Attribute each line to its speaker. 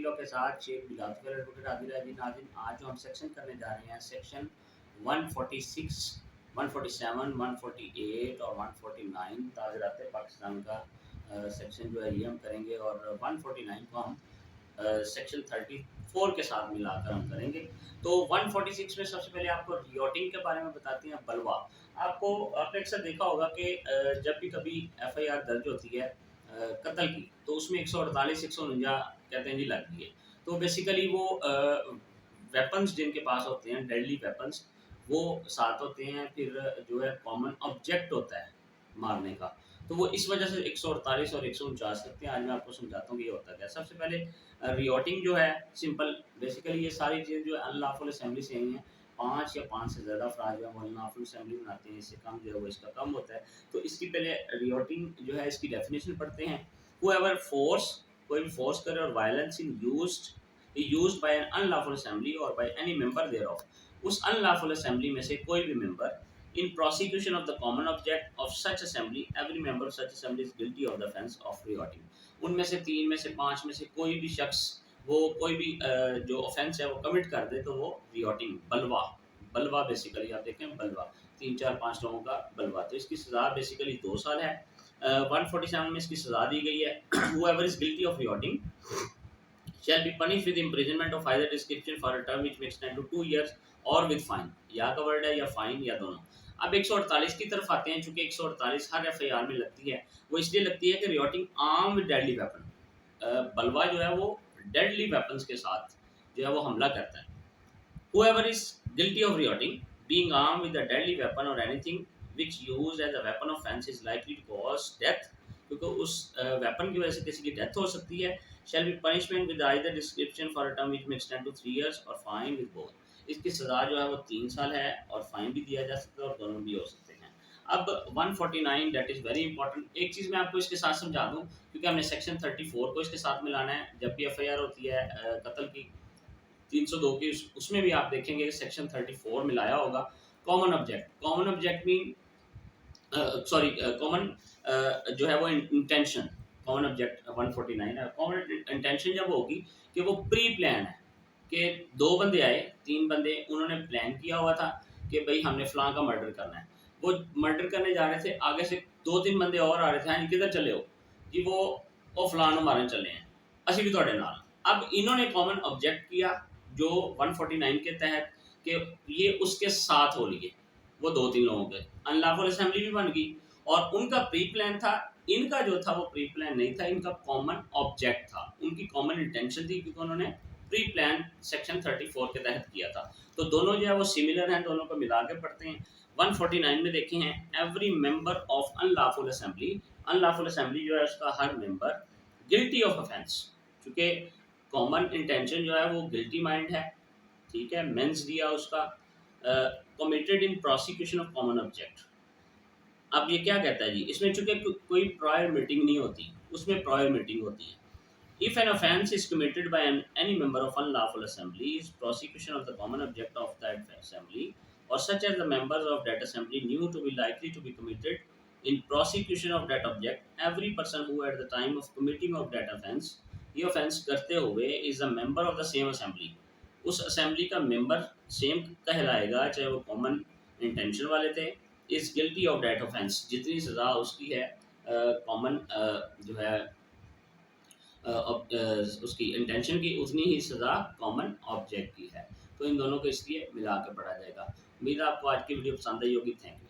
Speaker 1: Law के साथ Sheikh Bilawal advocate Adil अजीज नाज़रीन, आज जो हम सेक्शन करने जा रहे हैं सेक्शन 146, 147, 148 और 149 ताज़रात पाकिस्तान का सेक्शन जो है ये हम करेंगे और 149 को हम सेक्शन 34 के साथ मिलाकर हम करेंगे। तो 146 में सबसे पहले आपको रियोटिंग के बारे में बताते हैं। बलवा, आपने अक्सर देखा होगा कि जब भी कभी एफआईआर दर्ज होती है कत्ल की, तो उसमें 148 149 कहते हैं जी लगती है। तो बेसिकली वो वेपन्स जिनके पास होते हैं, डेडली वेपन्स, वो साथ होते हैं। फिर जो है कॉमन ऑब्जेक्ट होता है मारने का, तो वो इस वजह से 148 और 149 लगते हैं। आज मैं आपको समझाता हूँ कि ये होता क्या। सबसे पहले रियोटिंग जो है सिंपल, बेसिकली ये सारी चीज़ जो है अनलॉफुल असेंबली से आई हैं। 5 या 5 से ज़्यादा अफराद जो है वो अनलॉफुल असेंबली बनाते हैं, इससे कम जो है वो इसका कम होता है। तो इसकी पहले रियोटिंग जो है इसकी डेफिनेशन पढ़ते हैं। हुएवर फोर्स, कोई भी फोर्स करे और violence in used by an unlawful assembly और बाय एनी मेंबर देयरऑफ, उस अनलॉफुल असेंबली में से कोई भी member in prosecution of the common object of such assembly, every member of such assembly is guilty of the offence of rioting। उनमें से 3 में से 5 में से कोई भी शख्स वो कोई भी जो ऑफेंस है वो कमिट कर दे तो वो रियोटिंग, बलवा बेसिकली आप देखें बलवा 3 4 5 लोगों का बलवा। तो इसकी सज़ा बेसिकली 2 साल है। 147 में इसकी सज़ा दी गई है। whoever is guilty of rioting shall be punished with imprisonment of either description for a term which may extend to 2 years or with fine। या का वर्ड है या फाइन या दोनों। अब 148 की तरफ आते हैं। चूंकि 148 हर एफआईआर में लगती है, वो इसलिए लगती है कि रियोटिंग आर्म विद डेडली वेपन, बलवा जो है वो डेडली वेपन्स के साथ जो है वो हमला करता है। whoever is guilty of rioting being armed with a deadly weapon or anything which used as a weapon of offense is likely to cause death, क्योंकि उस वेपन की वजह से किसी की डेथ हो सकती है। shall be punishment with either description for a term which may extend to 3 years or fine with both। इसकी सज़ा जो है वो 3 साल है और फाइन भी दिया जा सकता है और दोनों भी हो सकते हैं। अब 149 दैट इज़ वेरी इंपॉर्टेंट। एक चीज़ मैं आपको इसके साथ समझा दूं, क्योंकि हमने सेक्शन 34 को इसके साथ मिलाना है। जब भी एफआईआर होती है कत्ल की 302 की, उसमें भी आप देखेंगे सेक्शन 34 मिलाया होगा। Common object mean sorry common जो है वो इंटेंशन, कॉमन ऑब्जेक्ट 149 है। कॉमन इंटेंशन जब होगी कि वो प्री प्लान है कि 2 बंदे आए, 3 बंदे, उन्होंने प्लान किया हुआ था कि भाई हमने फलां का मर्डर करना है। वो मर्डर करने जा रहे थे, आगे से 2-3 बंदे और आ रहे थे, हाँ किधर चले हो जी, वो फलां मारने चले हैं, असी भी थोड़े नाल। अब इन्होंने कॉमन ऑब्जेक्ट किया जो 149 के तहत कि ये उसके साथ हो लिए, वो 2-3 लोगों के अनलॉफुल असेंबली भी बन गई और उनका प्री प्लान था। इनका जो था वो प्री प्लान नहीं था, इनका कॉमन ऑब्जेक्ट था, उनकी कॉमन इंटेंशन थी, क्योंकि उन्होंने प्री प्लान सेक्शन 34 के तहत किया था। तो दोनों जो है वो सिमिलर हैं, दोनों को मिला के पढ़ते हैं। 149 में देखे हैं every member of unlawful assembly जो है उसका हर मेंबर गिल्टी ऑफ ऑफेंस, चूँकि कॉमन इंटेंशन जो है वो गिल्टी माइंड है, ठीक है, मेंस दिया उसका, committed in prosecution of common object. अब ये क्या कहता है जी, इसमें चूंकि कोई प्रायर मीटिंग नहीं होती, उसमें प्रायर मीटिंग होती है। If an offence is committed by any member of unlawful assembly, is prosecution of the common object of that assembly, or such as the members of that assembly knew to be likely to be committed in prosecution of that object, every person who at the time of committing of that offence, ये offence करते हुए is a member of the same assembly, उस assembly का member same कहलाएगा, चाहे वो common intention वाले थे, is guilty of that offence, जितनी सज़ा उसकी है common जो है उसकी इंटेंशन की, उतनी ही सज़ा कॉमन ऑब्जेक्ट की है। तो इन दोनों को इसलिए मिला कर पढ़ा जाएगा। उम्मीद है आपको आज की वीडियो पसंद आई होगी। Thank you.